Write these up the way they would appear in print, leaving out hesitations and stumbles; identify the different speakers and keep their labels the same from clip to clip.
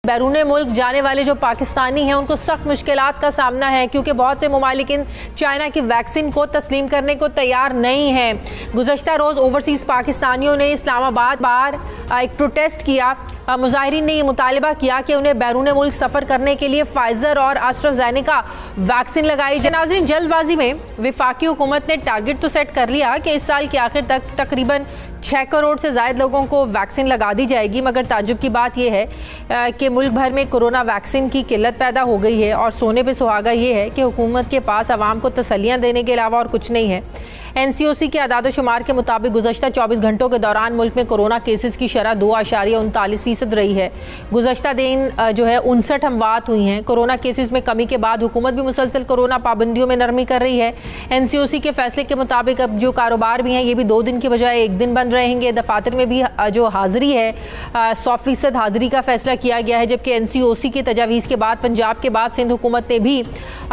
Speaker 1: बैरून मुल्क जाने वाले जो पाकिस्तानी हैं उनको सख्त मुश्किलात का सामना है, क्योंकि बहुत से ममालिकिन चाइना की वैक्सीन को तस्लीम करने को तैयार नहीं हैं। गुज़श्ता रोज़ ओवरसीज़ पाकिस्तानियों ने इस्लामाबाद बाहर एक प्रोटेस्ट किया। मुजाहिरीन ने यह मुतालबा किया कि उन्हें बैरून मुल्क सफ़र करने के लिए फाइज़र और एस्ट्राज़ेनेका वैक्सीन लगाई जाए। नाज़रीन, जल्दबाजी में वफाकी हुकूमत ने टारगेट तो सेट कर लिया कि इस साल के आखिर तक तकरीबन 6 करोड़ से ज़ायद लोगों को वैक्सीन लगा दी जाएगी, मगर ताज्जुब की बात यह है कि मुल्क भर में कोरोना वैक्सीन की किल्लत पैदा हो गई है और सोने पे सुहागा ये है कि हुकूमत के पास आवाम को तसल्लियाँ देने के अलावा और कुछ नहीं है। NCOC के आदाद-ओ-शुमार के मुताबिक गुज़श्ता 24 घंटों के दौरान मुल्क में कोरोना केसेस की शरह 2.39% रही है। गुज़श्ता दिन जो है 59 अमवात हुई हैं। कोरोना केसेस में कमी के बाद हुकूमत भी मुसलसल कोरोना पाबंदियों में नरमी कर रही है। NCOC के फैसले के मुताबिक अब जो कारोबार भी हैं ये भी 2 दिन की बजाय 1 दिन बंद रहेंगे। दफातर में भी जो हाज़िरी है 100% हाज़िरी का फैसला किया गया है, जबकि NCOC की तजावीज़ के बाद पंजाब के बाद सिंध हुकूमत ने भी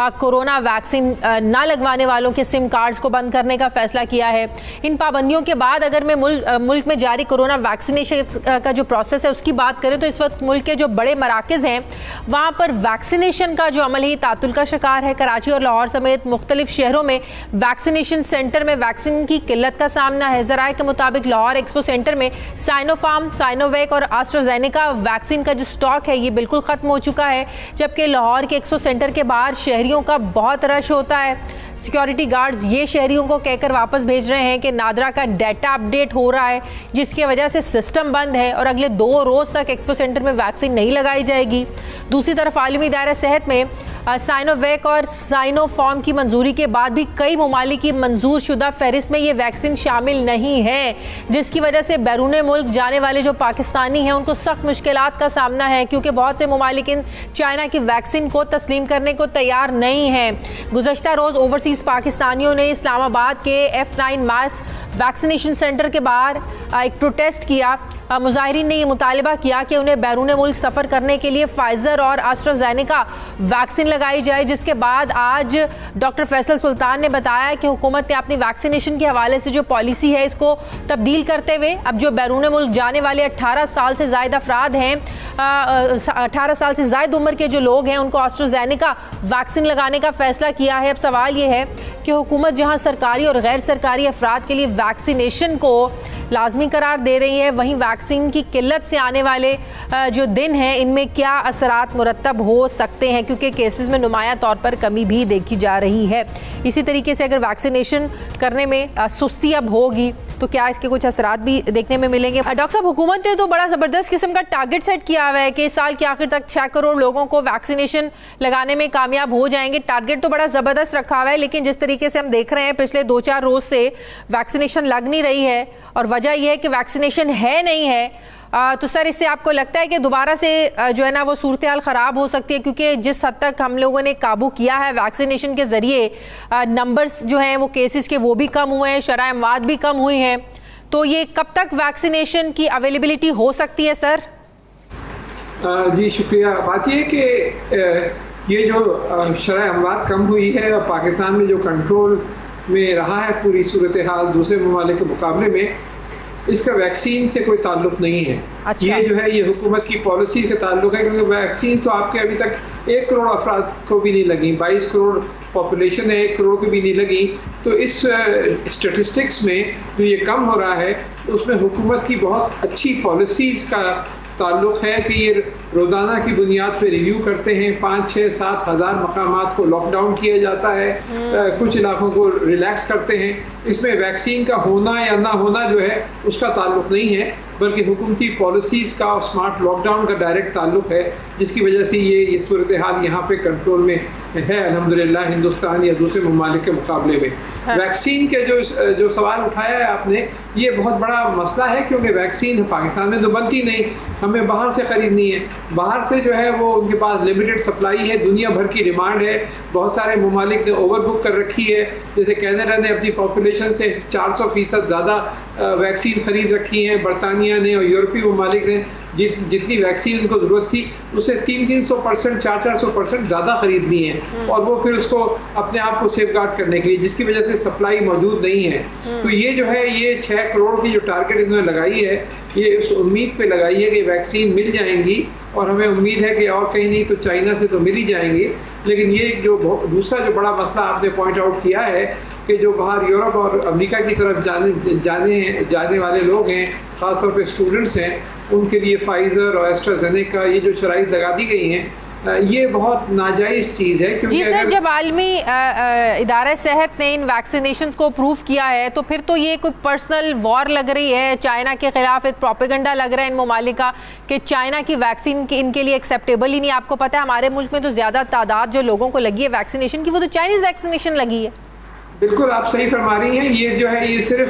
Speaker 1: कोरोना वैक्सीन ना लगवाने वालों के सिम कार्ड्स को बंद करने का फैसला किया है। इन पाबंदियों के बाद अगर मैं मुल्क में जारी कोरोना वैक्सीनेशन का जो प्रोसेस है उसकी बात करें तो इस वक्त मुल्क के जो बड़े मराकज़ हैं वहाँ पर वैक्सीनेशन का जो अमल है तातुल का शिकार है। कराची और लाहौर समेत मुख्तलिफ शहरों में वैक्सीनेशन सेंटर में वैक्सीन की किल्लत का सामना है। ज़राए के मुताबिक लाहौर एक्सपो सेंटर में साइनोफार्म, साइनोवैक और एस्ट्राज़ेनेका वैक्सीन का जो स्टॉक है ये बिल्कुल ख़त्म हो चुका है, जबकि लाहौर के एक्सपो सेंटर के बाहर शहरियों का बहुत रश होता है। सिक्योरिटी गार्ड्स ये शहरियों को कहकर वापस भेज रहे हैं कि नादरा का डाटा अपडेट हो रहा है, जिसकी वजह से सिस्टम बंद है और अगले 2 रोज़ तक एक्सपो सेंटर में वैक्सीन नहीं लगाई जाएगी। दूसरी तरफ आलमी दायरा सेहत में साइनोवैक और साइनोफार्म की मंजूरी के बाद भी कई ममालिक की मंजूर शुदा फहरिस्त में ये वैक्सीन शामिल नहीं है, जिसकी वजह से बैरून मुल्क जाने वाले जो पाकिस्तानी हैं उनको सख्त मुश्किलात का सामना है, क्योंकि बहुत से ममालिकिन चाइना की वैक्सीन को तस्लीम करने को तैयार नहीं हैं। गुज़श्ता रोज़ ओवरसीज़ पाकिस्तानियों ने इस्लामाबाद के F9 मास वैक्सीनेशन सेंटर के बाहर एक प्रोटेस्ट किया। मुजाहिरीन ने यह मुतालबा किया कि उन्हें बैरून मुल्क सफ़र करने के लिए फाइज़र और एस्ट्राज़ेनेका वैक्सीन लगाई जाए, जिसके बाद आज डॉक्टर फैसल सुल्तान ने बताया कि हुकूमत ने अपनी वैक्सीनेशन के हवाले से जो पॉलिसी है इसको तब्दील करते हुए अब जो बैरून मुल्क जाने वाले 18 साल से ज़ायद अफराद हैं, 18 साल से ज़ायद उम्र के जो लोग हैं उनको एस्ट्राज़ेनेका वैक्सीन लगाने का फ़ैसला किया है। अब सवाल ये है कि हुकूमत जहाँ सरकारी और गैर सरकारी अफराद के लिए वैक्सीनेशन को लाजमी करार दे रही है, वहीं वैक्सीन की किल्लत से आने वाले जो दिन हैं इनमें क्या असरात मुरतब हो सकते हैं, क्योंकि केसेस में नुमाया तौर पर कमी भी देखी जा रही है। इसी तरीके से अगर वैक्सीनेशन करने में सुस्ती अब होगी तो क्या इसके कुछ असरात भी देखने में मिलेंगे। डॉक्टर साहब, हुकूमत ने तो बड़ा ज़बरदस्त किस्म का टारगेट सेट किया हुआ है कि इस साल के आखिर तक 6 करोड़ लोगों को वैक्सीनेशन लगाने में कामयाब हो जाएंगे। टारगेट तो बड़ा ज़बरदस्त रखा हुआ है, लेकिन जिस तरीके से हम देख रहे हैं पिछले 2-4 रोज़ से वैक्सीनेशन लग नहीं रही है और वजह यह है कि वैक्सीनेशन है नहीं है। तो सर, इससे आपको लगता है कि दोबारा से जो है ना वो सूरत हाल ख़राब हो सकती है, क्योंकि जिस हद तक हम लोगों ने काबू किया है वैक्सीनेशन के ज़रिए नंबर्स जो हैं वो केसेस के वो भी कम हुए हैं, शरह अमवात भी कम हुई हैं, तो ये कब तक वैक्सीनेशन की अवेलेबिलिटी हो सकती है सर?
Speaker 2: जी शुक्रिया। बात यह कि ये जो शरह अमवात कम हुई है और पाकिस्तान में जो कंट्रोल में रहा है पूरी सूरत हाल दूसरे ममालिक के मुकाबले में, इसका वैक्सीन से कोई ताल्लुक नहीं है। अच्छा। ये जो है ये हुकूमत की पॉलिसी का ताल्लुक है, क्योंकि वैक्सीन तो आपके अभी तक 1 करोड़ अफराद को भी नहीं लगी। 22 करोड़ पॉपुलेशन है, 1 करोड़ को भी नहीं लगी। तो इस स्टेटिस्टिक्स में जो ये कम हो रहा है उसमें हुकूमत की बहुत अच्छी पॉलिसीज़ का ताल्लुक है कि ये रोज़ाना की बुनियाद पे रिव्यू करते हैं। 5, 6, 7 हज़ार मकामात को लॉकडाउन किया जाता है, कुछ इलाकों को रिलैक्स करते हैं। इसमें वैक्सीन का होना या ना होना जो है उसका ताल्लुक नहीं है, बल्कि हुकूमती पॉलिसीज़ का और स्मार्ट लॉकडाउन का डायरेक्ट ताल्लुक है, जिसकी वजह से ये सूरत हाल यहाँ पे कंट्रोल में है अल्हम्दुलिल्लाह, हिंदुस्तान या दूसरे ममालिक के मुकाबले में। हाँ। वैक्सीन के जो सवाल उठाया है आपने, ये बहुत बड़ा मसला है, क्योंकि वैक्सीन पाकिस्तान में तो बनती नहीं, हमें बाहर से ख़रीदनी है। बाहर से जो है वो उनके पास लिमिटेड सप्लाई है, दुनिया भर की डिमांड है, बहुत सारे ममालिक ने ओवर बुक कर रखी है। जैसे कनाडा ने अपनी पॉपुलेशन से 400% ज़्यादा वैक्सीन ख़रीद रखी है, बरतानिया ने और यूरोपीय ममालिक ने जितनी वैक्सीन उनको ज़रूरत थी उससे 300-400%, 400% ज़्यादा ख़रीद ली है, और वो फिर उसको अपने आप को सेफ गार्ड करने के लिए, जिसकी वजह से सप्लाई मौजूद नहीं है। तो ये जो है ये 6 करोड़ की जो टारगेट इन्होंने लगाई है, ये उस उम्मीद पे लगाई है कि वैक्सीन मिल जाएंगी और हमें उम्मीद है कि और कहीं नहीं तो चाइना से तो मिल ही जाएंगे। लेकिन ये जो दूसरा जो बड़ा मसला आपने पॉइंट आउट किया है कि जो बाहर यूरोप और अमेरिका की तरफ जाने वाले लोग हैं, ख़ासतौर पे स्टूडेंट्स हैं, उनके लिए फाइज़र और एस्ट्राजेनेका ये जो शराइत लगा दी गई हैं, ये बहुत नाजायज़ चीज़ है। क्योंकि
Speaker 1: जी सर, जब आलमी इदारा सेहत ने इन वैक्सीनेशन को अप्रूव किया है तो फिर तो ये कोई पर्सनल वॉर लग रही है चाइना के खिलाफ, एक प्रोपेगेंडा लग रहा है इन ममालिक का कि चाइना की वैक्सीन इनके लिए एक्सेप्टेबल ही नहीं। आपको पता है हमारे मुल्क में तो ज़्यादा तादाद जो लोगों को लगी है वैक्सीनेशन की, वो तो चाइनीज़ वैक्सीनेशन लगी है।
Speaker 2: बिल्कुल आप सही फरमा रही हैं। ये जो है ये सिर्फ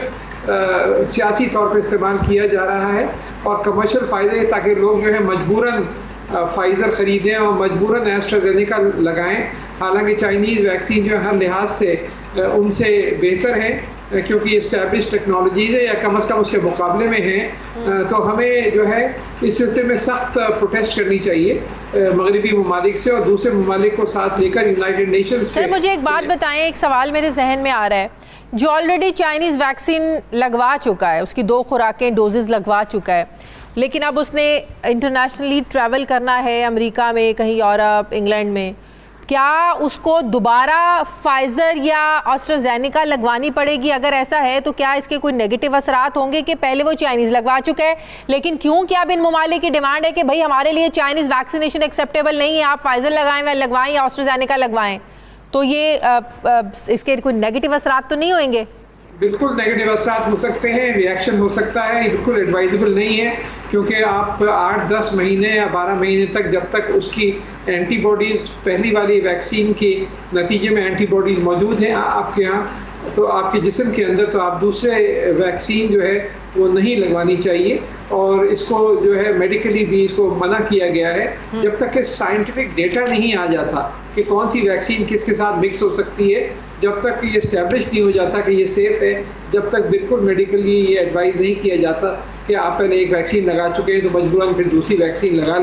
Speaker 2: सियासी तौर पर इस्तेमाल किया जा रहा है और कमर्शियल फ़ायदे, ताकि लोग जो है मजबूरन फाइज़र ख़रीदें और मजबूरन एस्ट्राजेनेका लगाएं। हालांकि चाइनीज़ वैक्सीन जो है हर लिहाज से उनसे बेहतर है क्योंकि इस्टेब्लिश टेक्नोलॉजीज़ है या कम अज़ कम उसके मुकाबले में हैं। तो हमें जो है इस सिलसिले में सख्त प्रोटेस्ट करनी चाहिए मगरबी ममालिक से और दूसरे ममालिक को साथ लेकर यूनाइटेड नेशंस।
Speaker 1: सर मुझे एक बात बताएं, एक सवाल मेरे जहन में आ रहा है, जो ऑलरेडी चाइनीज़ वैक्सीन लगवा चुका है, उसकी 2 खुराकें डोजेज़ लगवा चुका है, लेकिन अब उसने इंटरनेशनली ट्रैवल करना है अमेरिका में, कहीं यूरोप, इंग्लैंड में, क्या उसको दोबारा फाइज़र या एस्ट्राजेनेका लगवानी पड़ेगी? अगर ऐसा है तो क्या इसके कोई नेगेटिव असरात होंगे कि पहले वो चाइनीज़ लगवा चुका है, लेकिन क्योंकि अब इन ममालिक की डिमांड है कि भाई हमारे लिए चाइनीज़ वैक्सीनेशन एक्सेप्टेबल नहीं है, आप फाइज़र लगाएं व लगवाएं या एस्ट्राजेनेका लगवाएं, तो ये इसके कोई नेगेटिव असरात तो नहीं होंगे?
Speaker 2: बिल्कुल नेगेटिव असरात हो सकते हैं, रिएक्शन हो सकता है। ये बिल्कुल एडवाइजेबल नहीं है क्योंकि आप 8-10 महीने या 12 महीने तक, जब तक उसकी एंटीबॉडीज़ पहली वाली वैक्सीन के नतीजे में एंटीबॉडीज़ मौजूद हैं आपके यहाँ, तो आपके जिस्म के अंदर, तो आप दूसरे वैक्सीन जो है वो नहीं लगवानी चाहिए। और इसको जो है मेडिकली भी इसको मना किया गया है जब तक कि साइंटिफिक डेटा नहीं आ जाता कि कौन सी वैक्सीन किसके साथ मिक्स हो सकती है, जब तक ये इस्टेब्लिश नहीं हो जाता कि ये सेफ़ है, जब तक बिल्कुल मेडिकली ये एडवाइस नहीं किया जाता कि आप पहले एक वैक्सीन लगा चुके हैं तो मजबूरन फिर दूसरी वैक्सीन लगा लें।